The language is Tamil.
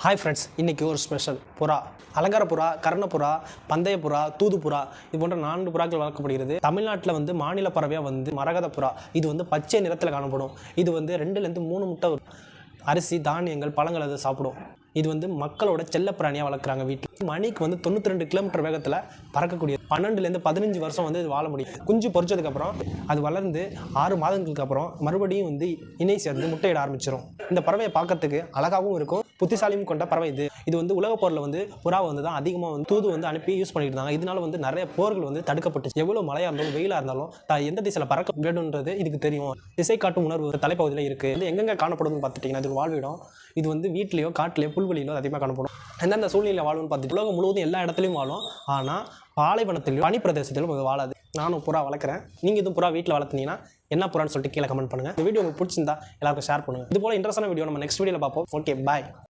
ஹாய் ஃப்ரெண்ட்ஸ், இன்றைக்கி ஒரு ஸ்பெஷல் புறா. அலங்கார புறா, கர்ணப்புறா, பந்தய புறா, தூது புறா, இது போன்ற 4 புறாக்கள் வளர்க்கப்படுகிறது. தமிழ்நாட்டில் மாநில பறவையாக மரகத புறா. இது பச்சை நிறத்தில் காணப்படும். இது 2லேருந்து 3 முட்டை அரிசி, தானியங்கள், பழங்கள் அதை சாப்பிடும். இது மக்களோட செல்ல பிராணியாக வளர்க்குறாங்க வீட்டில். மணிக்கு 92 கிலோமீட்டர் வேகத்தில் பறக்கக்கூடிய 12லேருந்து 15 வருஷம் இது வாழ முடியும். குஞ்சு பொறிச்சதுக்கப்புறம் அது வளர்ந்து 6 மாதங்களுக்கு அப்புறம் மறுபடியும் இணை சேர்ந்து முட்டையிட ஆரம்பிச்சிடும். இந்த பறவையை பார்க்கறதுக்கு அழகாகவும் இருக்கும், புத்திசாலியும் கொண்ட பறவை இது உலக போரில் புறாவை தான் அதிகமாக தூது அனுப்பி யூஸ் பண்ணிட்டு இருந்தாங்க. இதனால நிறைய போர்கள் தடுக்கப்பட்டுச்சு. எவ்வளோ மழையாக இருந்தாலும் வெயிலாக இருந்தாலும் எந்த திசையில் பறக்க வேண்டும்ன்றது இதுக்கு தெரியும். திசை காட்டும் உணர்வு ஒரு தலைப்பகுதியில் இருக்குது. எங்கெங்கே காணப்படும்னு பார்த்துட்டிங்கன்னா இது வாழ்விடம். இது வீட்லேயோ காட்டிலையோ புல்வெளியிலோ அதிகமாக காணப்படும். எந்தெந்த சூழ்நிலையில் வாழும்னு பார்த்துட்டு உலகம் முழுவதும் எல்லா இடத்துலையும் வாழும். ஆனால் பாலைவனத்திலையும் பனி பிரதேசத்திலும் இது வாழாது. நானும் புறா வளர்க்குறேன். நீங்கள் இதுவும் புறா வீட்டில் வளர்த்துனீங்கன்னா என்ன புறான்னு சொல்லிட்டு கீழே கமெண்ட் பண்ணுங்கள். இந்த வீடியோ உங்களுக்கு பிடிச்சிருந்தா எல்லாருக்கும் ஷேர் பண்ணுங்கள். இது போல இன்ட்ரெஸ்டான வீடியோ நம்ம நெக்ஸ்ட் வீடியோவில் பார்ப்போம். ஓகே, பாய்.